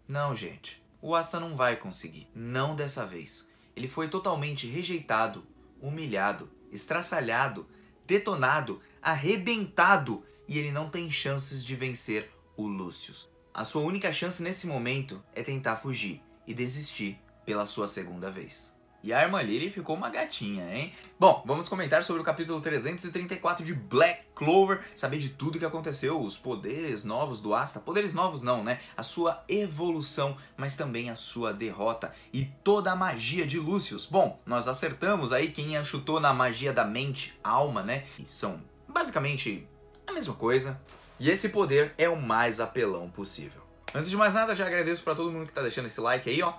Não, gente. O Asta não vai conseguir. Não dessa vez. Ele foi totalmente rejeitado, humilhado, estraçalhado, detonado, arrebentado e ele não tem chances de vencer o Lucius. A sua única chance nesse momento é tentar fugir e desistir pela sua segunda vez. E a Armaliri ficou uma gatinha, hein? Bom, vamos comentar sobre o capítulo 334 de Black Clover, saber de tudo que aconteceu, os poderes novos do Asta, poderes novos não, né? A sua evolução, mas também a sua derrota e toda a magia de Lucius. Bom, nós acertamos aí quem chutou na magia da mente, alma, né? E são basicamente a mesma coisa. E esse poder é o mais apelão possível. Antes de mais nada, já agradeço pra todo mundo que tá deixando esse like aí, ó.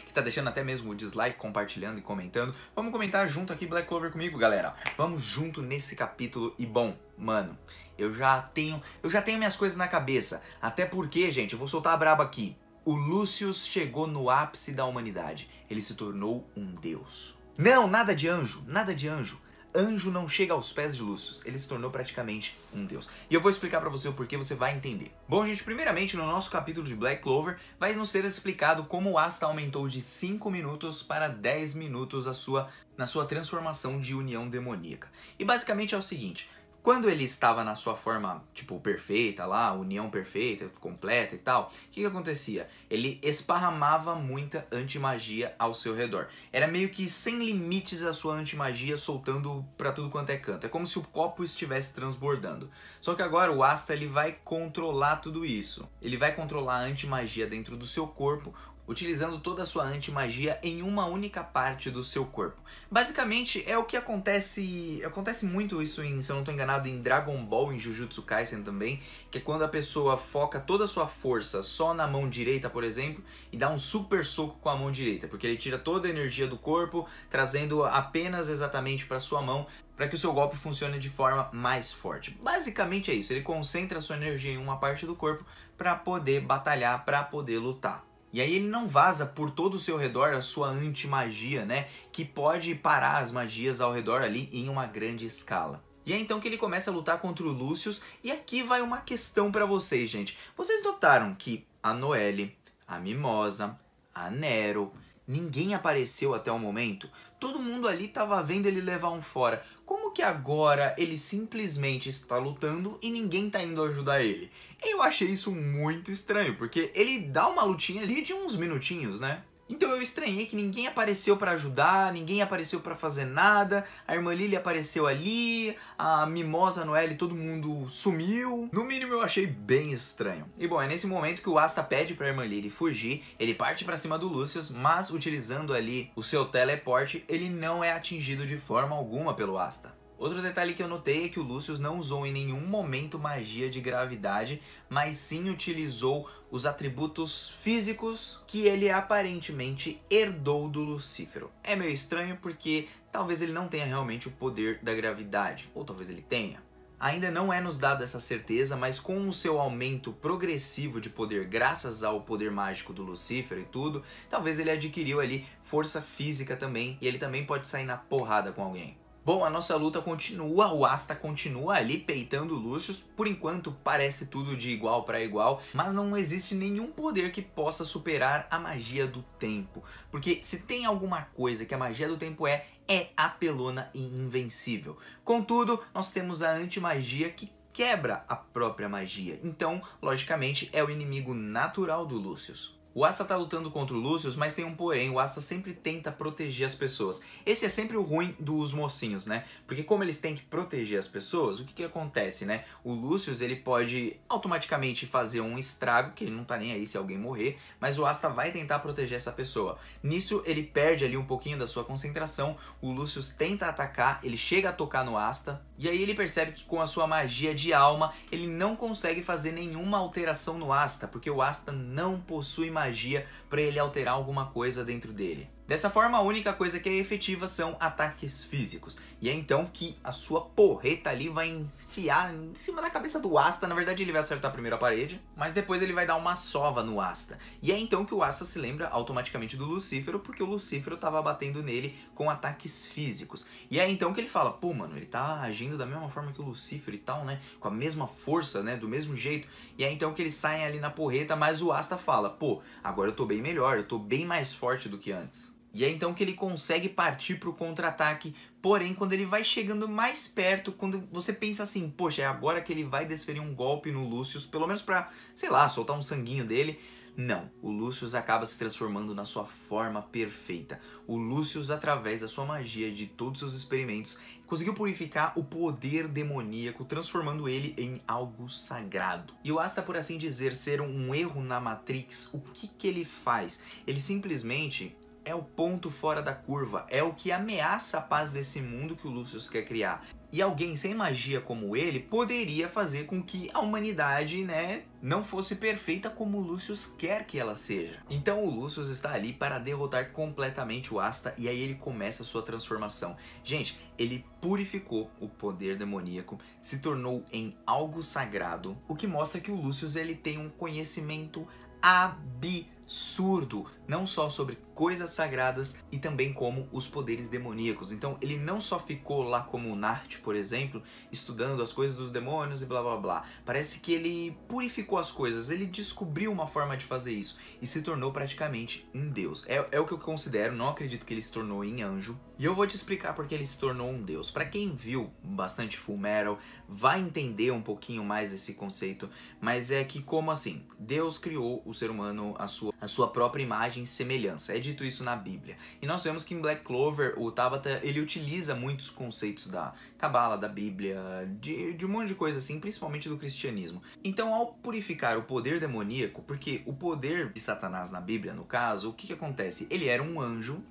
Que tá deixando até mesmo o dislike, compartilhando e comentando. Vamos comentar junto aqui Black Clover comigo, galera. Vamos junto nesse capítulo. E bom, mano, eu já tenho minhas coisas na cabeça. Até porque, gente, eu vou soltar a braba aqui. O Lucius chegou no ápice da humanidade. Ele se tornou um deus. Não, nada de anjo, nada de anjo. Anjo não chega aos pés de Lucius, ele se tornou praticamente um deus. E eu vou explicar pra você o porquê, você vai entender. Bom, gente, primeiramente no nosso capítulo de Black Clover vai nos ser explicado como o Asta aumentou de 5 minutos para 10 minutos na sua transformação de união demoníaca. E basicamente é o seguinte: quando ele estava na sua forma, tipo, perfeita lá, união perfeita, completa e tal, o que acontecia? Ele esparramava muita antimagia ao seu redor. Era meio que sem limites a sua antimagia, soltando pra tudo quanto é canto. É como se o copo estivesse transbordando. Só que agora o Asta, ele vai controlar tudo isso. Ele vai controlar a antimagia dentro do seu corpo, utilizando toda a sua antimagia em uma única parte do seu corpo. Basicamente é o que acontece muito isso se eu não estou enganado, em Dragon Ball, em Jujutsu Kaisen também, que é quando a pessoa foca toda a sua força só na mão direita, por exemplo, e dá um super soco com a mão direita, porque ele tira toda a energia do corpo, trazendo apenas exatamente para sua mão, para que o seu golpe funcione de forma mais forte. Basicamente é isso, ele concentra a sua energia em uma parte do corpo para poder batalhar, para poder lutar. E aí ele não vaza por todo o seu redor a sua anti-magia, né? Que pode parar as magias ao redor ali em uma grande escala. E é então que ele começa a lutar contra o Lucius. E aqui vai uma questão pra vocês, gente. Vocês notaram que a Noelle, a Mimosa, a Nero, ninguém apareceu até o momento? Todo mundo ali tava vendo ele levar um fora. Como que agora ele simplesmente está lutando e ninguém tá indo ajudar ele? Eu achei isso muito estranho, porque ele dá uma lutinha ali de uns minutinhos, né? Então eu estranhei que ninguém apareceu pra ajudar, ninguém apareceu pra fazer nada, a Irmã Lily apareceu ali, a Mimosa, a Noelle, todo mundo sumiu. No mínimo eu achei bem estranho. E bom, é nesse momento que o Asta pede pra Irmã Lily fugir, ele parte pra cima do Lucius, mas utilizando ali o seu teleporte, ele não é atingido de forma alguma pelo Asta. Outro detalhe que eu notei é que o Lucius não usou em nenhum momento magia de gravidade, mas sim utilizou os atributos físicos que ele aparentemente herdou do Lucífero. É meio estranho porque talvez ele não tenha realmente o poder da gravidade, ou talvez ele tenha. Ainda não é nos dada essa certeza, mas com o seu aumento progressivo de poder, graças ao poder mágico do Lucífero e tudo, talvez ele adquiriu ali força física também, e ele também pode sair na porrada com alguém. Bom, a nossa luta continua, o Asta continua ali peitando o Lucius, por enquanto parece tudo de igual para igual, mas não existe nenhum poder que possa superar a magia do tempo, porque se tem alguma coisa que a magia do tempo é apelona e invencível. Contudo, nós temos a antimagia que quebra a própria magia, então, logicamente, é o inimigo natural do Lucius. O Asta tá lutando contra o Lucius, mas tem um porém, o Asta sempre tenta proteger as pessoas. Esse é sempre o ruim dos mocinhos, né? Porque como eles têm que proteger as pessoas, o que acontece, né? O Lucius, ele pode automaticamente fazer um estrago, que ele não tá nem aí se alguém morrer, mas o Asta vai tentar proteger essa pessoa. Nisso, ele perde ali um pouquinho da sua concentração, o Lucius tenta atacar, ele chega a tocar no Asta, e aí ele percebe que com a sua magia de alma, ele não consegue fazer nenhuma alteração no Asta, porque o Asta não possui magia para ele alterar alguma coisa dentro dele. Dessa forma, a única coisa que é efetiva são ataques físicos. E é então que a sua porreta ali vai enfiar em cima da cabeça do Asta. Na verdade, ele vai acertar primeiro a parede, mas depois ele vai dar uma sova no Asta. E é então que o Asta se lembra automaticamente do Lucífero, porque o Lucífero tava batendo nele com ataques físicos. E é então que ele fala, pô, mano, ele tá agindo da mesma forma que o Lucífero e tal, né? Com a mesma força, né? Do mesmo jeito. E é então que eles saem ali na porreta, mas o Asta fala, pô, agora eu tô bem melhor, eu tô bem mais forte do que antes. E é então que ele consegue partir para o contra-ataque, porém quando ele vai chegando mais perto, quando você pensa assim, poxa, é agora que ele vai desferir um golpe no Lucius, pelo menos para, sei lá, soltar um sanguinho dele. Não, o Lucius acaba se transformando na sua forma perfeita. O Lucius, através da sua magia, de todos os seus experimentos, conseguiu purificar o poder demoníaco, transformando ele em algo sagrado. E o Asta, por assim dizer, ser um erro na Matrix, o que ele faz? Ele simplesmente é o ponto fora da curva, é o que ameaça a paz desse mundo que o Lucius quer criar. E alguém sem magia como ele poderia fazer com que a humanidade, né, não fosse perfeita como o Lucius quer que ela seja. Então o Lucius está ali para derrotar completamente o Asta e aí ele começa a sua transformação. Gente, ele purificou o poder demoníaco, se tornou em algo sagrado, o que mostra que o Lucius ele tem um conhecimento absurdo, não só sobre coisas sagradas e também como os poderes demoníacos. Então ele não só ficou lá como Nart, por exemplo, estudando as coisas dos demônios e blá blá blá. Parece que ele purificou as coisas, ele descobriu uma forma de fazer isso e se tornou praticamente um deus. É o que eu considero, não acredito que ele se tornou em anjo. E eu vou te explicar porque ele se tornou um deus. Para quem viu bastante Fullmetal, vai entender um pouquinho mais desse conceito, mas é que como assim? Deus criou o ser humano à sua própria imagem e semelhança. É dito isso na Bíblia. E nós vemos que em Black Clover, o Tabata, ele utiliza muitos conceitos da Cabala, da Bíblia, de um monte de coisa assim, principalmente do cristianismo. Então, ao purificar o poder demoníaco, porque o poder de Satanás na Bíblia, no caso, o que acontece? Ele era um anjo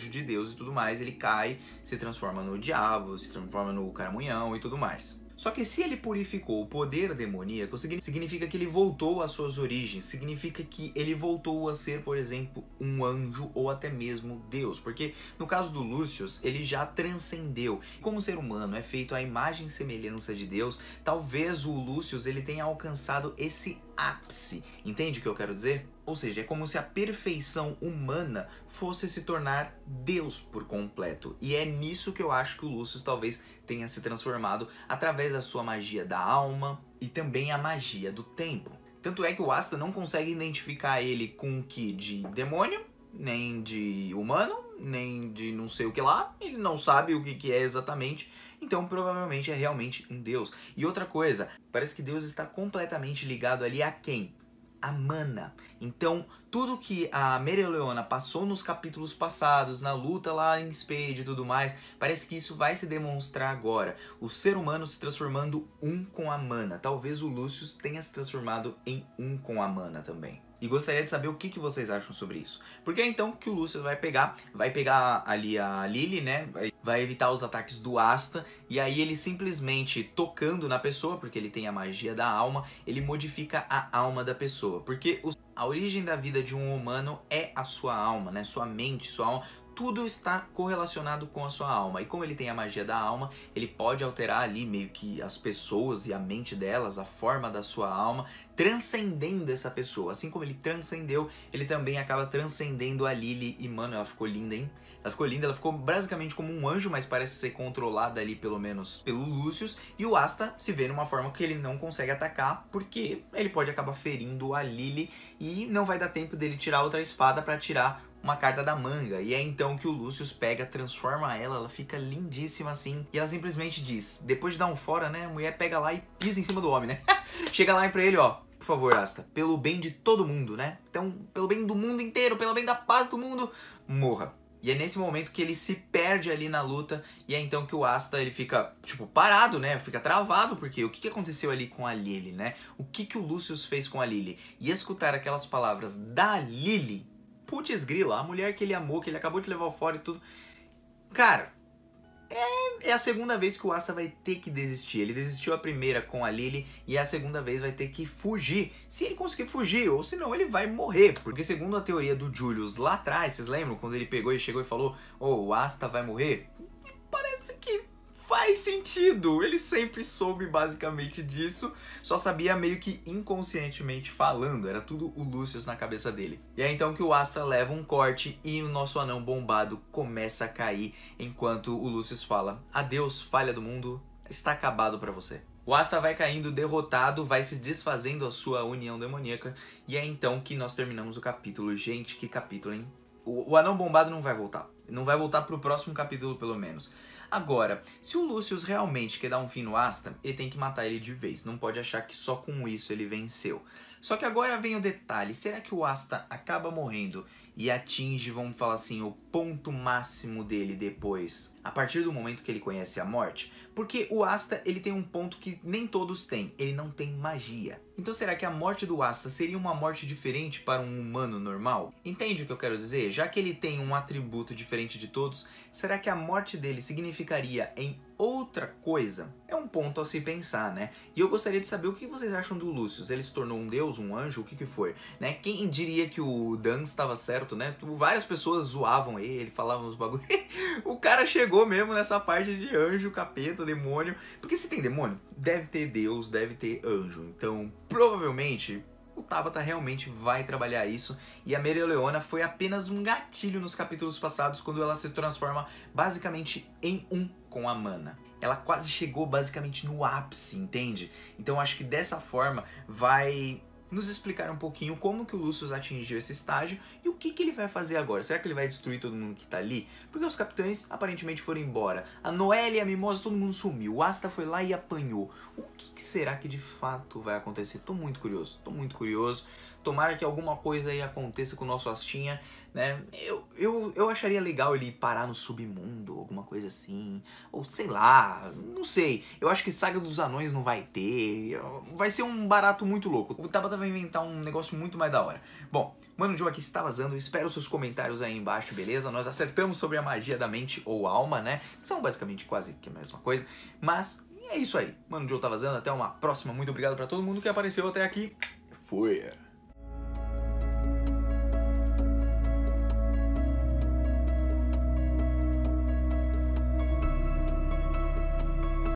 de Deus e tudo mais, ele cai, se transforma no diabo, se transforma no caramunhão e tudo mais. Só que se ele purificou o poder demoníaco, significa que ele voltou às suas origens, significa que ele voltou a ser, por exemplo, um anjo ou até mesmo Deus. Porque no caso do Lucius, ele já transcendeu. Como ser humano é feito à imagem e semelhança de Deus, talvez o Lucius ele tenha alcançado esse ápice. Entende o que eu quero dizer? Ou seja, é como se a perfeição humana fosse se tornar Deus por completo. E é nisso que eu acho que o Lucius talvez tenha se transformado através da sua magia da alma e também a magia do tempo. Tanto é que o Asta não consegue identificar ele com o que de demônio, nem de humano, nem de não sei o que lá. Ele não sabe o que é exatamente. Então provavelmente é realmente um Deus. E outra coisa, parece que Deus está completamente ligado ali a quem? A Mana. Então, tudo que a Mereoleona passou nos capítulos passados, na luta lá em Spade e tudo mais, parece que isso vai se demonstrar agora. O ser humano se transformando um com a Mana. Talvez o Lucius tenha se transformado em um com a Mana também. E gostaria de saber o que vocês acham sobre isso. Porque é então que o Lucius vai pegar ali a Lily, né? Vai evitar os ataques do Asta. E aí ele simplesmente tocando na pessoa, porque ele tem a magia da alma, ele modifica a alma da pessoa. Porque a origem da vida de um humano é a sua alma, né? Sua mente, sua alma. Tudo está correlacionado com a sua alma. E como ele tem a magia da alma, ele pode alterar ali meio que as pessoas e a mente delas, a forma da sua alma, transcendendo essa pessoa. Assim como ele transcendeu, ele também acaba transcendendo a Lily. E, mano, ela ficou linda, hein? Ela ficou linda, ela ficou basicamente como um anjo, mas parece ser controlada ali, pelo menos, pelo Lucius. E o Asta se vê numa forma que ele não consegue atacar, porque ele pode acabar ferindo a Lily e não vai dar tempo dele tirar outra espada pra tirar uma carta da manga. E é então que o Lucius pega, transforma ela fica lindíssima assim. E ela simplesmente diz, depois de dar um fora, né, a mulher pega lá e pisa em cima do homem, né? Chega lá e pra ele, ó, por favor, Asta, pelo bem de todo mundo, né? Então, pelo bem do mundo inteiro, pelo bem da paz do mundo, morra. E é nesse momento que ele se perde ali na luta, e é então que o Asta, ele fica, tipo, parado, né? Fica travado, porque o que aconteceu ali com a Lily, né? O que o Lucius fez com a Lily? E escutar aquelas palavras da Lily, putz grila, a mulher que ele amou, que ele acabou de levar fora e tudo. Cara, é a segunda vez que o Asta vai ter que desistir. Ele desistiu a primeira com a Lily e a segunda vez vai ter que fugir. Se ele conseguir fugir, ou senão ele vai morrer. Porque segundo a teoria do Julius lá atrás, vocês lembram? Quando ele pegou e chegou e falou, o Asta vai morrer? Parece que faz sentido. Ele sempre soube basicamente disso, só sabia meio que inconscientemente falando. Era tudo o Lucius na cabeça dele. E é então que o Asta leva um corte e o nosso anão bombado começa a cair, enquanto o Lucius fala, adeus, falha do mundo, está acabado pra você. O Asta vai caindo derrotado, vai se desfazendo a sua união demoníaca, e é então que nós terminamos o capítulo. Gente, que capítulo, hein? O anão bombado não vai voltar. Não vai voltar pro próximo capítulo, pelo menos. Agora, se o Lucius realmente quer dar um fim no Asta, ele tem que matar ele de vez. Não pode achar que só com isso ele venceu. Só que agora vem o detalhe. Será que o Asta acaba morrendo e atinge, vamos falar assim, o ponto máximo dele depois, a partir do momento que ele conhece a morte? Porque o Asta, ele tem um ponto que nem todos têm. Ele não tem magia. Então será que a morte do Asta seria uma morte diferente para um humano normal? Entende o que eu quero dizer? Já que ele tem um atributo diferente de todos, será que a morte dele significaria em outra coisa? É um ponto a se pensar, né? E eu gostaria de saber o que vocês acham do Lucius. Ele se tornou um deus, um anjo? O que foi? Né? Quem diria que o Dan estava certo, né? Várias pessoas zoavam ele, falavam os bagulho. O cara chegou mesmo nessa parte de anjo, capeta, demônio. Porque se tem demônio, deve ter deus, deve ter anjo. Então, provavelmente, o Tabata realmente vai trabalhar isso. E a Mereoleona foi apenas um gatilho nos capítulos passados, quando ela se transforma basicamente em um com a Mana. Ela quase chegou basicamente no ápice, entende? Então acho que dessa forma vai nos explicar um pouquinho como que o Lucius atingiu esse estágio e o que ele vai fazer agora. Será que ele vai destruir todo mundo que tá ali? Porque os capitães aparentemente foram embora. A Noelle e a Mimosa, todo mundo sumiu. O Asta foi lá e apanhou. O que será que de fato vai acontecer? Tô muito curioso, tô muito curioso. Tomara que alguma coisa aí aconteça com o nosso Astinha, né? Eu acharia legal ele parar no submundo, alguma coisa assim. Ou sei lá, não sei. Eu acho que Saga dos Anões não vai ter. Vai ser um barato muito louco. O Tabata vai inventar um negócio muito mais da hora. Bom, Mano Joe aqui está vazando. Espero seus comentários aí embaixo, beleza? Nós acertamos sobre a magia da mente ou alma, né? Que são basicamente quase que a mesma coisa. Mas é isso aí. Mano Joe tá vazando. Até uma próxima. Muito obrigado pra todo mundo que apareceu até aqui. Fui!